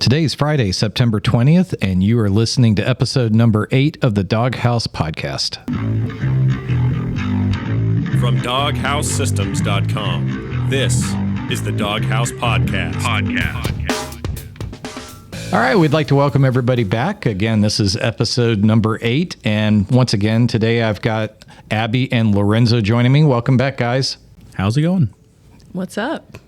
Today is Friday, September 20th, and you are listening to episode number 8 of the DogHouse podcast. From DogHouseSystems.com, this is the DogHouse podcast. All right, we'd like to welcome everybody back. Again, this is episode number 8, and once again, today I've got Abby and Lorenzo joining me. Welcome back, guys. How's it going? What's up?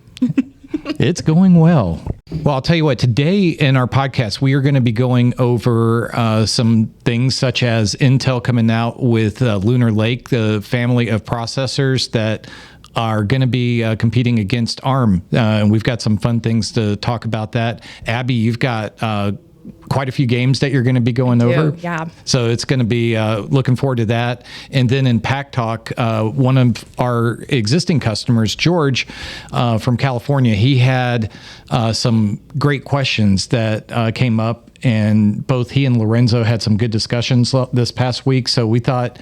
It's going well. Well, I'll tell you what, today in our podcast, we are going to be going over some things such as Intel coming out with Lunar Lake, the family of processors that are going to be competing against ARM. And we've got some fun things to talk about that. Abby, you've got quite a few games that you're going to be going over. Yeah. So it's going to be looking forward to that. And then in Pack Talk, one of our existing customers, George from California, he had some great questions that came up, and both he and Lorenzo had some good discussions this past week. So we thought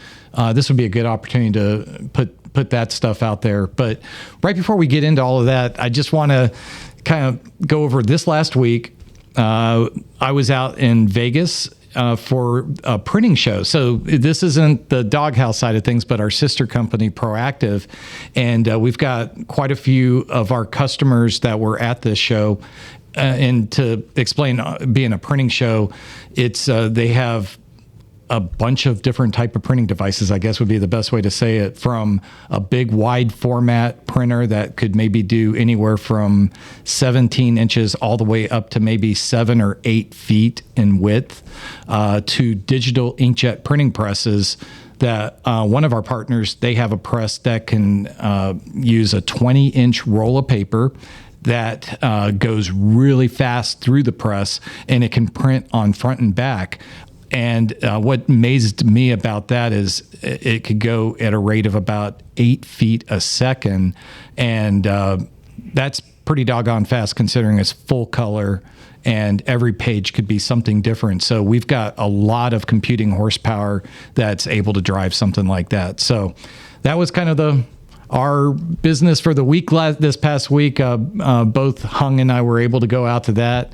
this would be a good opportunity to put that stuff out there. But right before we get into all of that, I just want to kind of go over this last week. I was out in Vegas for a printing show. So this isn't the DogHouse side of things, but our sister company, Proactive. And we've got quite a few of our customers that were at this show. And to explain, being a printing show, it's they have a bunch of different type of printing devices, I guess would be the best way to say it, from a big wide format printer that could maybe do anywhere from 17 inches all the way up to maybe 7 or 8 feet in width, to digital inkjet printing presses that one of our partners, they have a press that can use a 20-inch roll of paper that goes really fast through the press, and it can print on front and back. And what amazed me about that is it could go at a rate of about 8 feet a second. And that's pretty doggone fast considering it's full color and every page could be something different. So we've got a lot of computing horsepower that's able to drive something like that. So that was kind of our business for the week this past week. Both Hung and I were able to go out to that,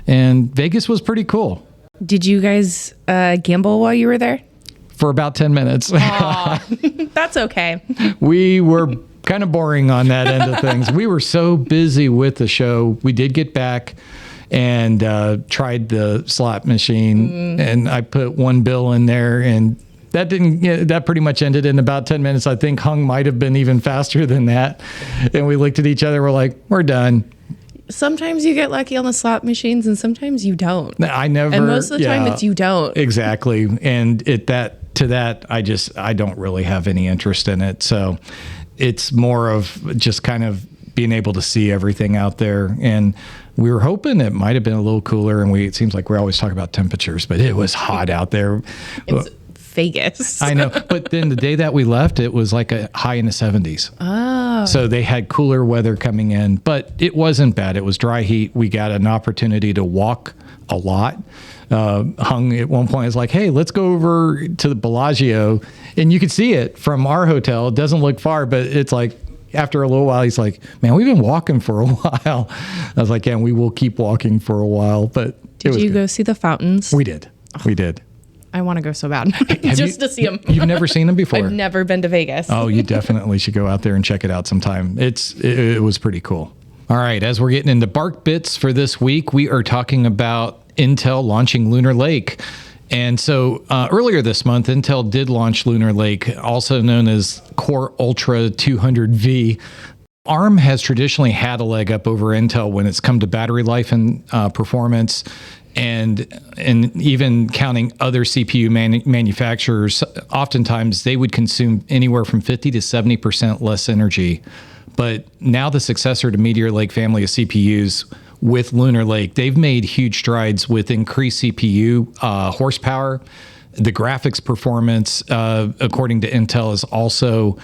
and Vegas was pretty cool. Did you guys gamble while you were there? For about 10 minutes. That's okay. We were kind of boring on that end of things. We were so busy with the show. We did get back and tried the slot machine, and I put one bill in there, and that pretty much ended in about 10 minutes. I think Hung might have been even faster than that. And we looked at each other. We're like, we're done. Sometimes you get lucky on the slot machines and sometimes you don't. I never. And most of the time it's you don't. Exactly. And I don't really have any interest in it. So it's more of just kind of being able to see everything out there. And we were hoping it might have been a little cooler. And it seems like we're always talking about temperatures, but it was hot out there. It's Vegas. I know. But then the day that we left, it was like a high in the 70s. Oh. So they had cooler weather coming in, but it wasn't bad. It was dry heat. We got an opportunity to walk a lot. Hung at one point is like, hey, let's go over to the Bellagio. And you could see it from our hotel. It doesn't look far, but it's like, after a little while, he's like, man, we've been walking for a while. I was like, yeah, and we will keep walking for a while. But did you go see the fountains? We did. We did. I want to go so bad just to see them. You've never seen them before? I've never been to Vegas. Oh, you definitely should go out there and check it out sometime. It was pretty cool. All right, as we're getting into Bark Bits for this week, we are talking about Intel launching Lunar Lake. And so earlier this month, Intel did launch Lunar Lake, also known as Core Ultra 200V. ARM has traditionally had a leg up over Intel when it's come to battery life and performance. And even counting other CPU manufacturers, oftentimes they would consume anywhere from 50 to 70% less energy. But now the successor to Meteor Lake family of CPUs with Lunar Lake, they've made huge strides with increased CPU horsepower. The graphics performance, according to Intel, has also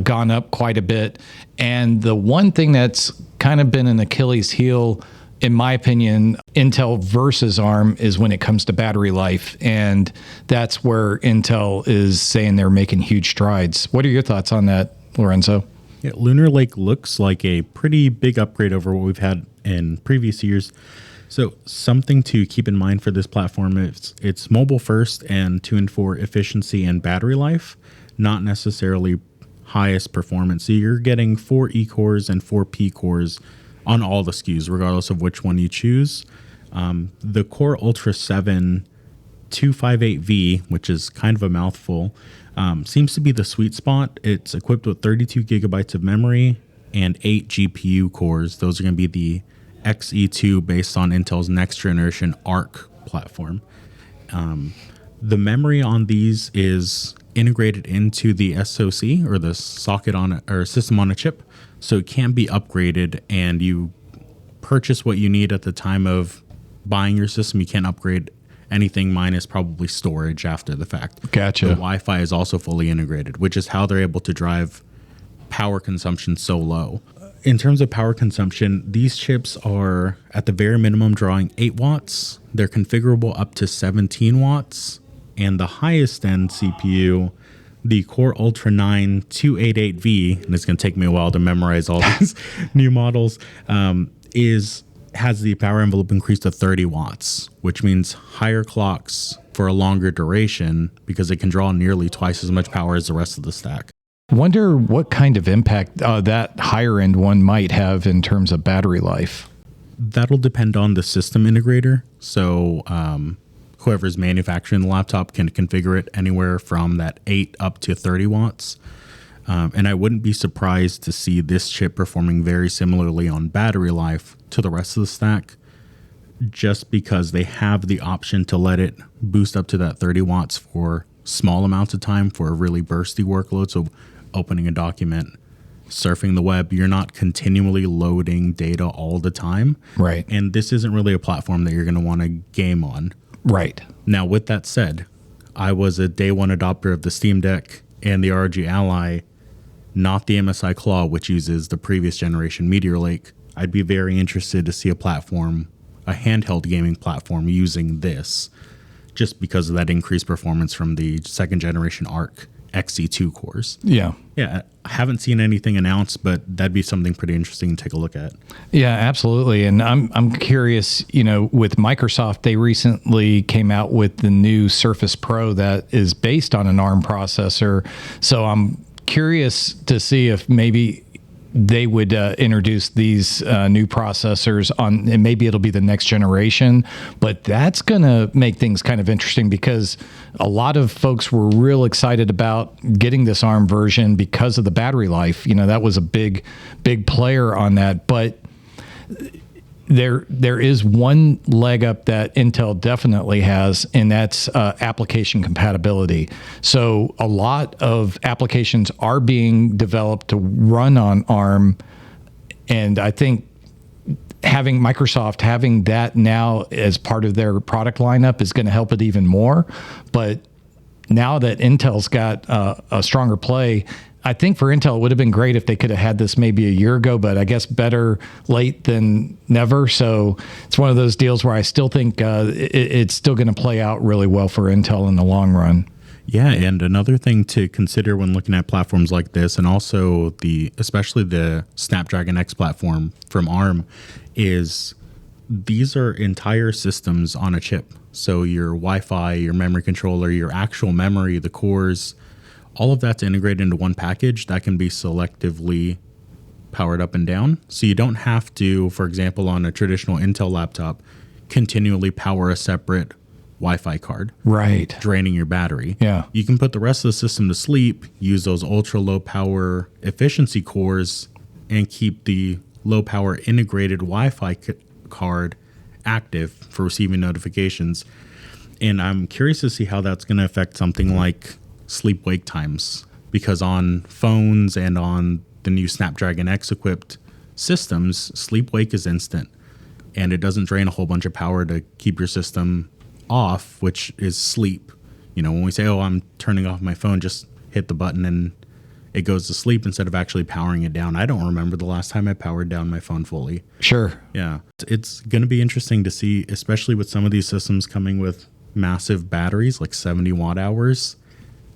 gone up quite a bit. And the one thing that's kind of been an Achilles heel, in my opinion, Intel versus ARM, is when it comes to battery life. And that's where Intel is saying they're making huge strides. What are your thoughts on that, Lorenzo? Yeah, Lunar Lake looks like a pretty big upgrade over what we've had in previous years. So something to keep in mind for this platform is it's mobile first and tuned for efficiency and battery life, not necessarily highest performance. So you're getting 4 E-cores and 4 P-cores on all the SKUs, regardless of which one you choose. The Core Ultra 7 258V, which is kind of a mouthful, seems to be the sweet spot. It's equipped with 32 gigabytes of memory and 8 GPU cores. Those are going to be the Xe2 based on Intel's next generation Arc platform. The memory on these is integrated into the SoC, or the socket on or system on a chip, so it can be upgraded, and you purchase what you need at the time of buying your system. You can't upgrade anything minus probably storage after the fact. Gotcha. The Wi-Fi is also fully integrated, which is how they're able to drive power consumption so low. In terms of power consumption, these chips are at the very minimum drawing 8 watts. They're configurable up to 17 watts. And the highest end CPU, the Core Ultra 9 288V, and it's going to take me a while to memorize all these new models, has the power envelope increased to 30 watts, which means higher clocks for a longer duration because it can draw nearly twice as much power as the rest of the stack. Wonder what kind of impact that higher end one might have in terms of battery life. That'll depend on the system integrator. So whoever's manufacturing the laptop can configure it anywhere from that 8 up to 30 watts. And I wouldn't be surprised to see this chip performing very similarly on battery life to the rest of the stack, just because they have the option to let it boost up to that 30 watts for small amounts of time for a really bursty workload. So opening a document, surfing the web, you're not continually loading data all the time. Right. And this isn't really a platform that you're going to want to game on. Right. Now, with that said, I was a day one adopter of the Steam Deck and the ROG Ally, not the MSI Claw, which uses the previous generation Meteor Lake. I'd be very interested to see a handheld gaming platform using this, just because of that increased performance from the second generation Arc Xe2 cores. Yeah. Yeah, I haven't seen anything announced, but that'd be something pretty interesting to take a look at. Yeah, absolutely. And I'm curious, with Microsoft, they recently came out with the new Surface Pro that is based on an ARM processor. So I'm curious to see if maybe they would introduce these new processors on, and maybe it'll be the next generation, but that's going to make things kind of interesting because a lot of folks were real excited about getting this ARM version because of the battery life. That was a big player on that, but there is one leg up that Intel definitely has, and that's application compatibility. So a lot of applications are being developed to run on ARM, and I think Microsoft having that now as part of their product lineup is going to help it even more. But now that Intel's got a stronger play, I think for Intel, it would have been great if they could have had this maybe a year ago, but I guess better late than never. So it's one of those deals where I still think it's still going to play out really well for Intel in the long run. Yeah, and another thing to consider when looking at platforms like this, and also especially the Snapdragon X platform from ARM, is these are entire systems on a chip. So your Wi-Fi, your memory controller, your actual memory, the cores, all of that's integrated into one package that can be selectively powered up and down. So you don't have to, for example, on a traditional Intel laptop, continually power a separate Wi-Fi card. Right. Draining your battery. Yeah. You can put the rest of the system to sleep, use those ultra low power efficiency cores, and keep the low power integrated Wi-Fi card active for receiving notifications. And I'm curious to see how that's going to affect something like sleep wake times, because on phones and on the new Snapdragon X equipped systems, sleep wake is instant and it doesn't drain a whole bunch of power to keep your system off, which is sleep. When we say, I'm turning off my phone, just hit the button and it goes to sleep instead of actually powering it down. I don't remember the last time I powered down my phone fully. Sure. Yeah. It's going to be interesting to see, especially with some of these systems coming with massive batteries, like 70 watt hours.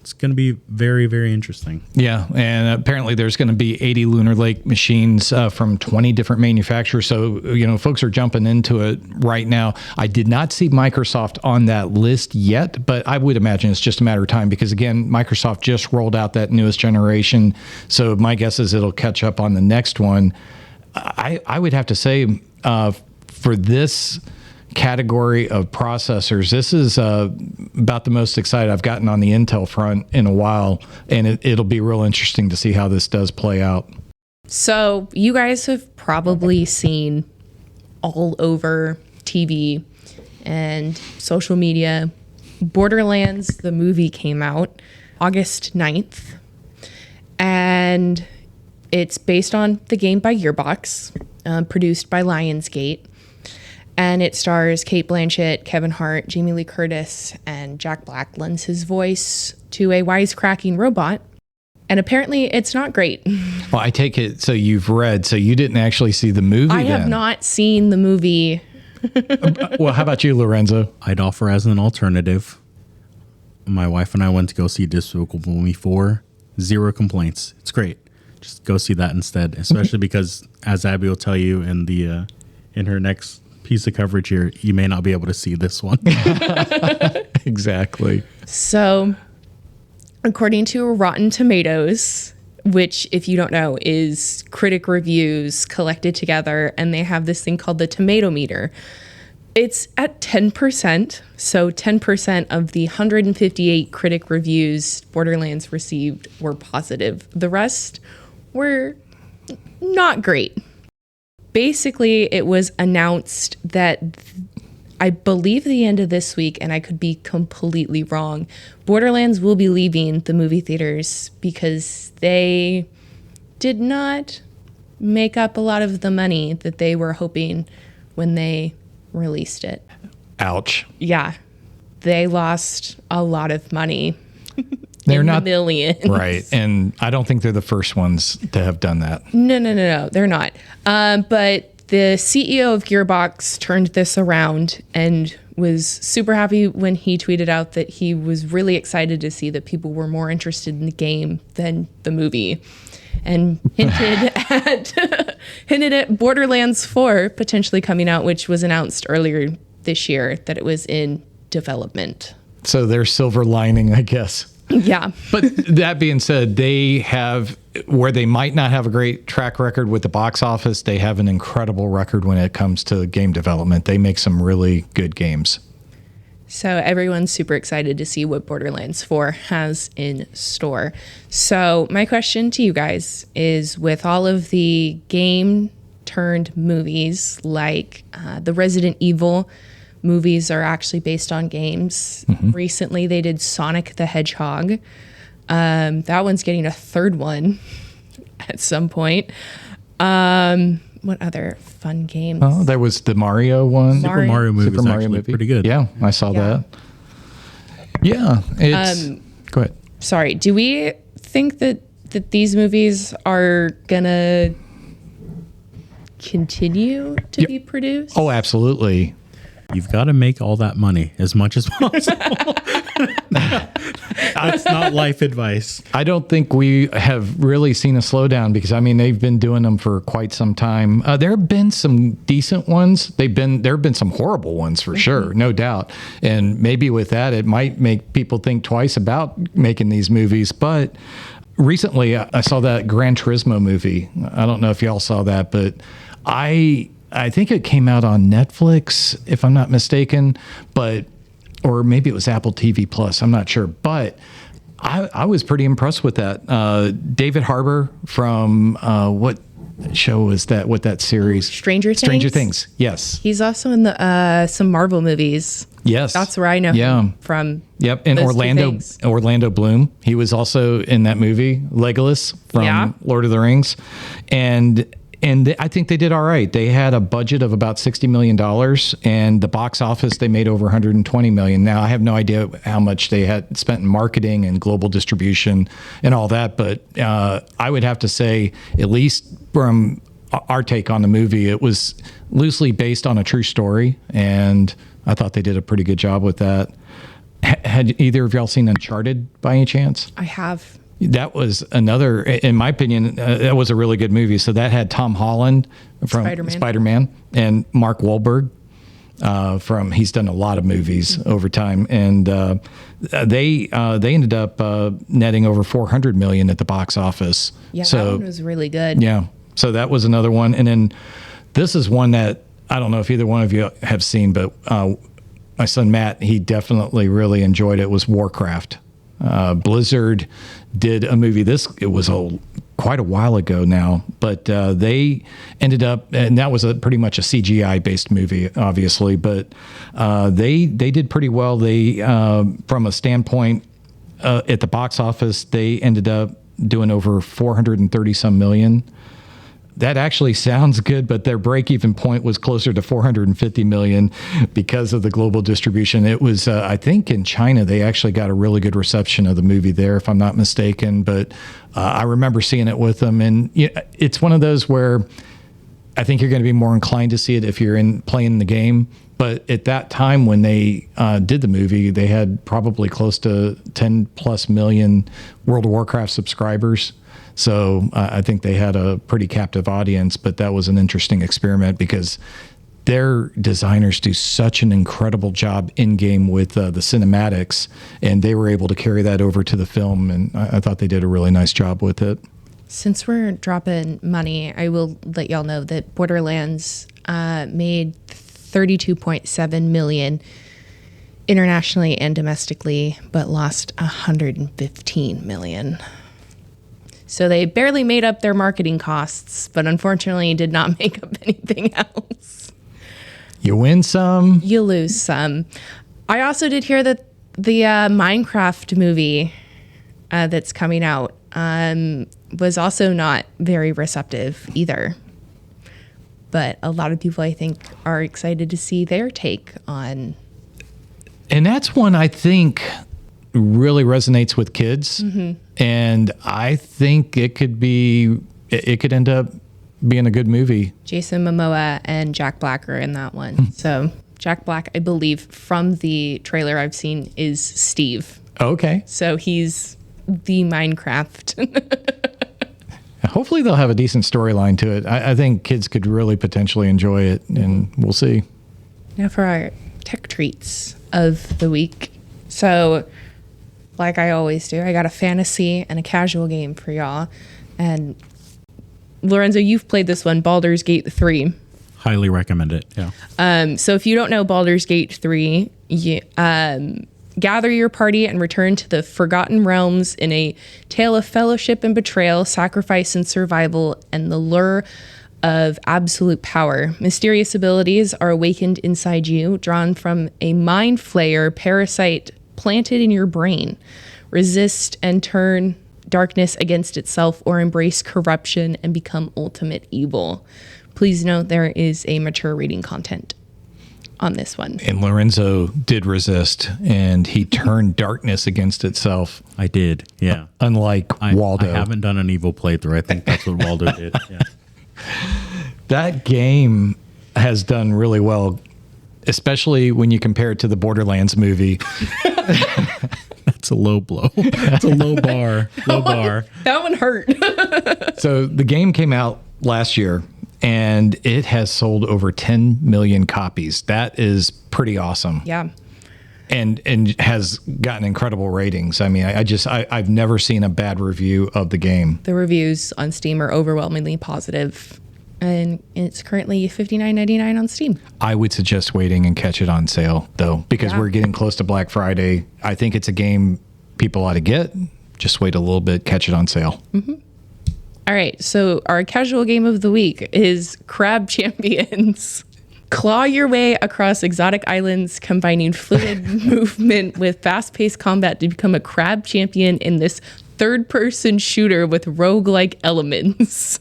it's going to be very, very interesting. Yeah, and apparently there's going to be 80 Lunar Lake machines from 20 different manufacturers. So, folks are jumping into it right now. I did not see Microsoft on that list yet, but I would imagine it's just a matter of time because, again, Microsoft just rolled out that newest generation. So my guess is it'll catch up on the next one. I would have to say for this category of processors, this is about the most excited I've gotten on the Intel front in a while, and it'll be real interesting to see how this does play out. So you guys have probably seen all over TV and social media, Borderlands the movie came out August 9th, and it's based on the game by Gearbox, produced by Lionsgate. And it stars Cate Blanchett, Kevin Hart, Jamie Lee Curtis, and Jack Black lends his voice to a wisecracking robot. And apparently it's not great. Well, I take it, so you've read, so you didn't actually see the movie I have not seen the movie. Well, how about you, Lorenzo? I'd offer as an alternative. My wife and I went to go see Despicable Me 4. 0 complaints. It's great. Just go see that instead, especially because, as Abby will tell you in her next piece of coverage here, you may not be able to see this one. Exactly. So, according to Rotten Tomatoes, which, if you don't know, is critic reviews collected together, and they have this thing called the tomato meter. It's at 10%. So 10% of the 158 critic reviews Borderlands received were positive. The rest were not great. Basically, it was announced that I believe the end of this week, and I could be completely wrong, Borderlands will be leaving the movie theaters because they did not make up a lot of the money that they were hoping when they released it. Ouch. Yeah. They lost a lot of money. They're not millions. Right. And I don't think they're the first ones to have done that. No. They're not. But the CEO of Gearbox turned this around and was super happy when he tweeted out that he was really excited to see that people were more interested in the game than the movie, and hinted at Borderlands 4 potentially coming out, which was announced earlier this year that it was in development. So they're silver lining, I guess. Yeah. But that being said, they have, where they might not have a great track record with the box office, they have an incredible record when it comes to game development. They make some really good games. So everyone's super excited to see what Borderlands 4 has in store. So my question to you guys is, with all of the game turned movies, like the Resident Evil movies are actually based on games. Mm-hmm. Recently, they did Sonic the Hedgehog. That one's getting a third one at some point. What other fun games? Oh, there was the Mario one. Super Mario movie was actually pretty good. Yeah, I saw that. Yeah, it's... go ahead. Sorry, do we think that these movies are gonna continue to be produced? Oh, absolutely. You've got to make all that money as much as possible. That's not life advice. I don't think we have really seen a slowdown because, I mean, they've been doing them for quite some time. There have been some decent ones. There have been some horrible ones for sure, no doubt. And maybe with that, it might make people think twice about making these movies. But recently, I saw that Gran Turismo movie. I don't know if y'all saw that, but I think it came out on Netflix, if I'm not mistaken, or maybe it was Apple TV Plus. I'm not sure, but I was pretty impressed with that. David Harbour from what show was that? What that series? Stranger Things. Stranger Things. Yes. He's also in the some Marvel movies. Yes. That's where I know him from. Yep. And Orlando Bloom. He was also in that movie, Legolas from Lord of the Rings, and I think they did all right. They had a budget of about $60 million, and the box office, they made over $120 million. Now, I have no idea how much they had spent in marketing and global distribution and all that, but I would have to say, at least from our take on the movie, it was loosely based on a true story, and I thought they did a pretty good job with that. Had either of y'all seen Uncharted by any chance? I have. That was another, in my opinion, that was a really good movie. So that had Tom Holland from Spider-Man and Mark Wahlberg he's done a lot of movies over time. And they ended up netting over $400 million at the box office. Yeah, so, that one was really good. Yeah. So that was another one. And then this is one that I don't know if either one of you have seen, but my son Matt, he definitely really enjoyed it, was Warcraft. Blizzard did a movie. It was quite a while ago now, but they ended up, and that was pretty much a CGI based movie, obviously, but they did pretty well. They from a standpoint at the box office, they ended up doing over 430 some million. That actually sounds good, but their break-even point was closer to 450 million because of the global distribution. It was, I think, in China they actually got a really good reception of the movie there, if I'm not mistaken. But I remember seeing it with them, and it's one of those where I think you're going to be more inclined to see it if you're playing the game. But at that time when they did the movie, they had probably close to 10 plus million World of Warcraft subscribers. So I think they had a pretty captive audience, but that was an interesting experiment because their designers do such an incredible job in game with the cinematics, and they were able to carry that over to the film. And I thought they did a really nice job with it. Since we're dropping money, I will let y'all know that Borderlands made $32.7 million internationally and domestically, but lost $115 million. So they barely made up their marketing costs, but unfortunately did not make up anything else. You win some, you lose some. I also did hear that the Minecraft movie that's coming out was also not very receptive either. But a lot of people, I think, are excited to see their take on. And that's one I think really resonates with kids. Mm-hmm. And I think it could end up being a good movie. Jason Momoa and Jack Black are in that one. So Jack Black, I believe, from the trailer I've seen, is Steve. Okay. So he's the Minecraft. Hopefully they'll have a decent storyline to it. I think kids could really potentially enjoy it, and we'll see. Now for our tech treats of the week. So, like I always do, I got a fantasy and a casual game for y'all. And Lorenzo, you've played this one, Baldur's Gate 3. Highly recommend it, yeah. So if you don't know Baldur's Gate 3, gather your party and return to the Forgotten Realms in a tale of fellowship and betrayal, sacrifice and survival, and the lure of absolute power. Mysterious abilities are awakened inside you, drawn from a mind flayer parasite planted in your brain. Resist and turn darkness against itself, or embrace corruption and become ultimate evil. Please note there is a mature reading content on this one. And Lorenzo did resist, and he turned darkness against itself. I did, yeah. Unlike Waldo. I haven't done an evil playthrough. I think that's what Waldo did. Yeah. That game has done really well, especially when you compare it to the Borderlands movie. That's a low blow. That's a low bar. Low bar. That one hurt. So the game came out last year, and it has sold over 10 million copies. That is pretty awesome. Yeah. And has gotten incredible ratings. I mean, I've never seen a bad review of the game. The reviews on Steam are overwhelmingly positive, and it's currently $59.99 on Steam. I would suggest waiting and catch it on sale, though, because we're getting close to Black Friday. I think it's a game people ought to get. Just wait a little bit, catch it on sale. Mm-hmm. All right, so our casual game of the week is Crab Champions. Claw your way across exotic islands, combining fluid movement with fast-paced combat to become a crab champion in this third-person shooter with roguelike elements.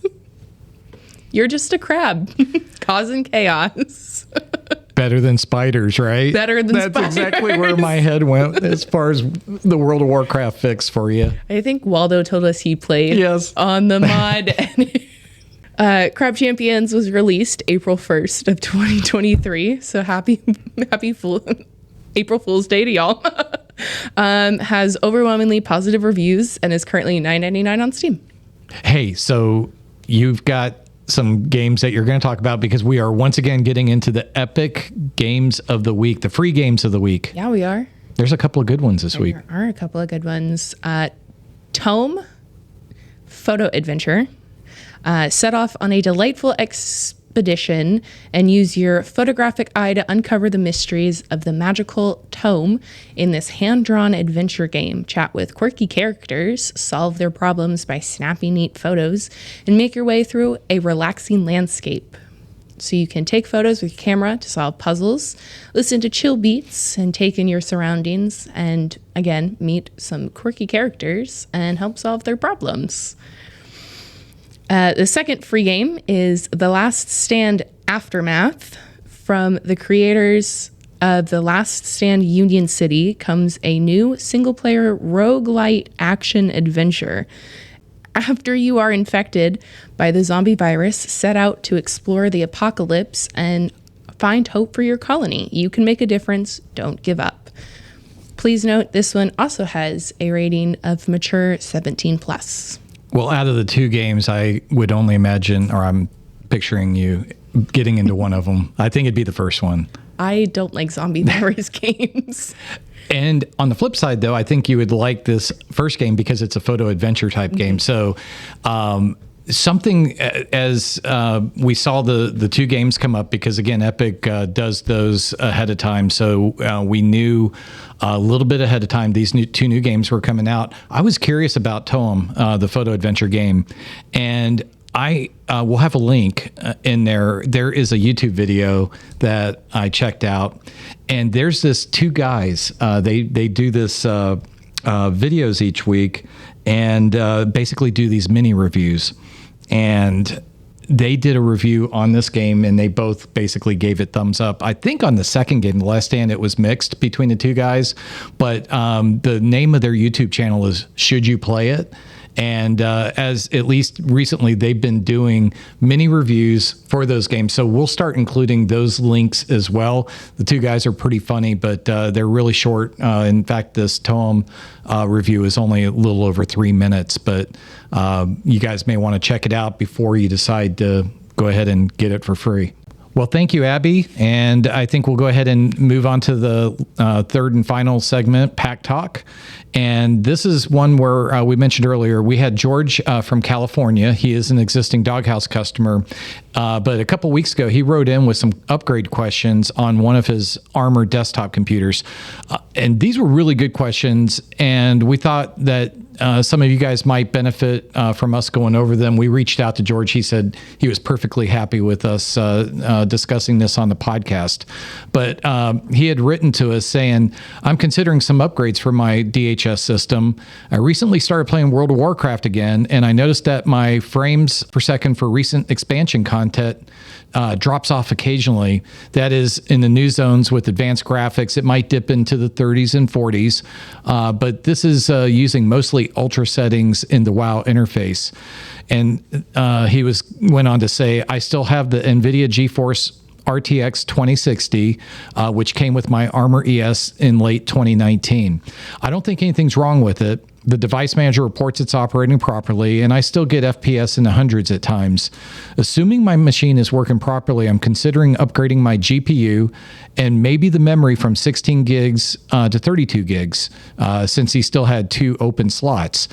You're just a crab, causing chaos. Better than spiders, right? Better than That's spiders. exactly where my head went as far as the World of Warcraft fix for you. I think Waldo told us he played on the mod. Crab Champions was released April 1st of 2023. So happy April Fool's Day to y'all. Has overwhelmingly positive reviews and is currently $9.99 on Steam. Hey, so you've got some games that you're going to talk about because we are once again getting into the epic games of the week, the free games of the week. Yeah, we are. There's a couple of good ones this week. There are a couple of good ones. Tome Photo Adventure. Set off on a delightful expedition and use your photographic eye to uncover the mysteries of the magical tome in this hand-drawn adventure game. Chat with quirky characters, solve their problems by snapping neat photos, and make your way through a relaxing landscape. So you can take photos with your camera to solve puzzles, listen to chill beats, and take in your surroundings, and again, meet some quirky characters and help solve their problems. The second free game is The Last Stand Aftermath. From the creators of The Last Stand Union City comes a new single-player roguelite action adventure. After you are infected by the zombie virus, set out to explore the apocalypse and find hope for your colony. You can make a difference. Don't give up. Please note this one also has a rating of mature 17+. Well, out of the two games, I would only imagine, or I'm picturing you getting into one of them. I think it'd be the first one. I don't like zombie virus games. And on the flip side, though, I think you would like this first game because it's a photo adventure type game. So something as we saw the two games come up, because, again, Epic does those ahead of time. So we knew a little bit ahead of time these two new games were coming out. I was curious about Toem, the photo adventure game. And I will have a link in there. There is a YouTube video that I checked out, and there's this two guys. They do this videos each week, and basically do these mini reviews. And they did a review on this game, and they both basically gave it thumbs up. I think on the second game, The Last Stand, it was mixed between the two guys, but the name of their YouTube channel is Should You Play It? And as at least recently, they've been doing mini reviews for those games. So we'll start including those links as well. The two guys are pretty funny, but they're really short. In fact, this Toem review is only a little over 3 minutes, but you guys may want to check it out before you decide to go ahead and get it for free. Well, thank you, Abby. And I think we'll go ahead and move on to the third and final segment, Pack Talk. And this is one where we mentioned earlier, we had George from California. He is an existing DogHouse customer. But a couple weeks ago, he wrote in with some upgrade questions on one of his Armor desktop computers. And these were really good questions. And we thought that some of you guys might benefit from us going over them. We reached out to George. He said he was perfectly happy with us discussing this on the podcast. But he had written to us saying, I'm considering some upgrades for my DHS system. I recently started playing World of Warcraft again, and I noticed that my frames per second for recent expansion content drops off occasionally. That is, in the new zones with advanced graphics, it might dip into the 30s and 40s. But this is using mostly ultra settings in the WoW interface. And he went on to say, I still have the NVIDIA GeForce RTX 2060, which came with my Armor ES in late 2019. I don't think anything's wrong with it. The device manager reports it's operating properly, and I still get FPS in the hundreds at times. Assuming my machine is working properly, I'm considering upgrading my GPU and maybe the memory from 16 gigs to 32 gigs, since he still had 2 open slots.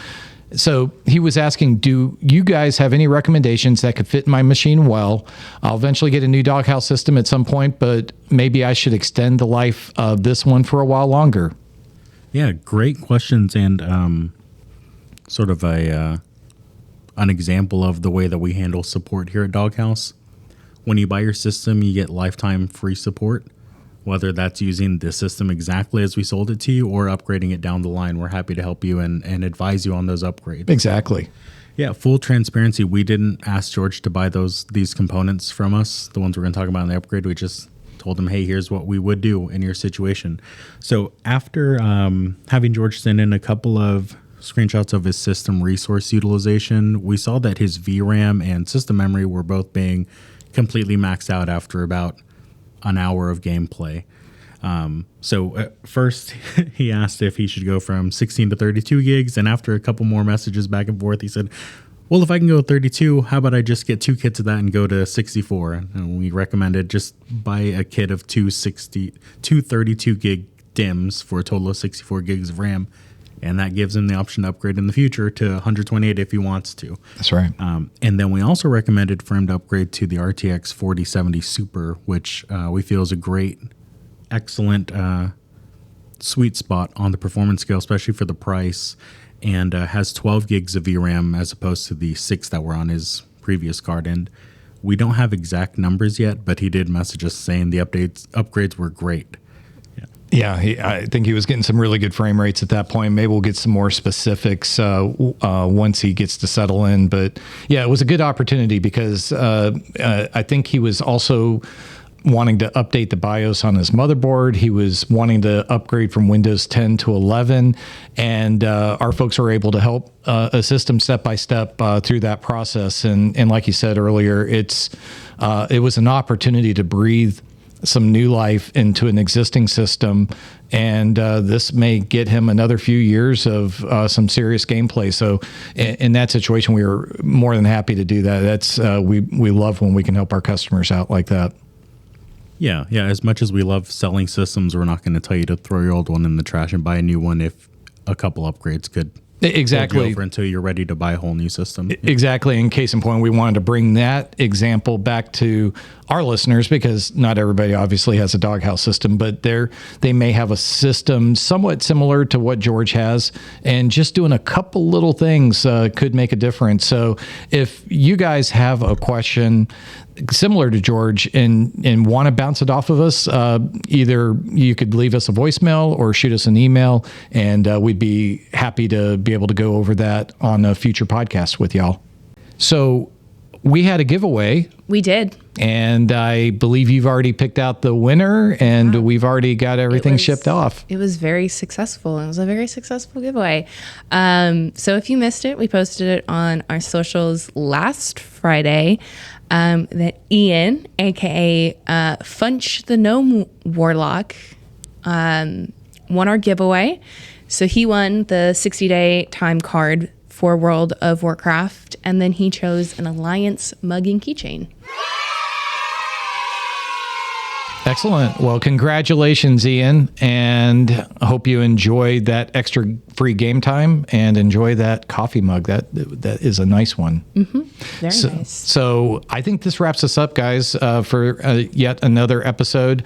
So he was asking, do you guys have any recommendations that could fit in my machine well? I'll eventually get a new DogHouse system at some point, but maybe I should extend the life of this one for a while longer. Yeah, great questions, and sort of an example of the way that we handle support here at DogHouse. When you buy your system, you get lifetime free support, whether that's using the system exactly as we sold it to you or upgrading it down the line. We're happy to help you and advise you on those upgrades. Exactly. Yeah, full transparency. We didn't ask George to buy these components from us, the ones we're going to talk about in the upgrade. We just told him, hey, here's what we would do in your situation. So after having George send in a couple of screenshots of his system resource utilization, we saw that his VRAM and system memory were both being completely maxed out after about an hour of gameplay. So first he asked if he should go from 16 to 32 gigs. And after a couple more messages back and forth, he said, well, if I can go 32, how about I just get 2 kits of that and go to 64? And we recommended just buy a kit of two 32 gig DIMMs for a total of 64 gigs of RAM. And that gives him the option to upgrade in the future to 128 if he wants to. That's right. And then we also recommended for him to upgrade to the RTX 4070 Super, which we feel is a great, excellent sweet spot on the performance scale, especially for the price, and has 12 gigs of VRAM as opposed to the 6 that were on his previous card. And we don't have exact numbers yet, but he did message us saying the upgrades were great. Yeah, I think he was getting some really good frame rates at that point. Maybe we'll get some more specifics once he gets to settle in. But yeah, it was a good opportunity because I think he was also wanting to update the BIOS on his motherboard. He was wanting to upgrade from Windows 10 to 11. And our folks are able to help assist him step by step through that process. And like you said earlier, it was an opportunity to breathe some new life into an existing system, and this may get him another few years of some serious gameplay. So in that situation, we were more than happy to do that. That's we love when we can help our customers out like that. Yeah. As much as we love selling systems, we're not going to tell you to throw your old one in the trash and buy a new one if a couple upgrades could exactly over until you're ready to buy a whole new system. Exactly. In case in point, we wanted to bring that example back to our listeners because not everybody obviously has a DogHouse system, but they may have a system somewhat similar to what George has, and just doing a couple little things could make a difference. So if you guys have a question similar to George and want to bounce it off of us, either you could leave us a voicemail or shoot us an email, and we'd be happy to be able to go over that on a future podcast with y'all. So we had a giveaway. We did. And I believe you've already picked out the winner, and we've already got everything shipped off. It was very successful. It was a very successful giveaway. So if you missed it, we posted it on our socials last Friday. That Ian, aka Funch the Gnome Warlock, won our giveaway. So he won the 60-day time card for World of Warcraft, and then he chose an Alliance mug and keychain. Excellent. Well, congratulations, Ian, and I hope you enjoyed that extra free game time and enjoy that coffee mug. That is a nice one. Mm-hmm. Very nice. So I think this wraps us up, guys, for yet another episode.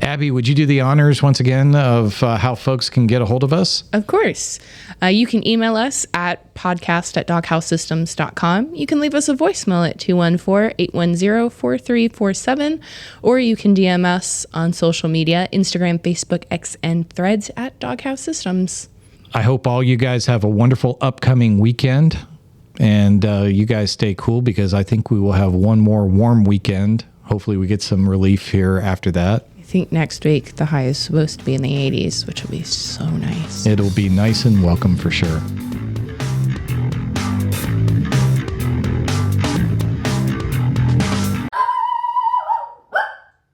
Abby, would you do the honors once again of how folks can get a hold of us? Of course. You can email us at podcast@doghousesystems.com. You can leave us a voicemail at 214-810-4347, or you can DM us on social media, Instagram, Facebook, X, and Threads at DogHouse Systems. I hope all you guys have a wonderful upcoming weekend, and you guys stay cool because I think we will have one more warm weekend. Hopefully we get some relief here after that. I think next week the high is supposed to be in the 80s, which will be so nice. It'll be nice and welcome for sure.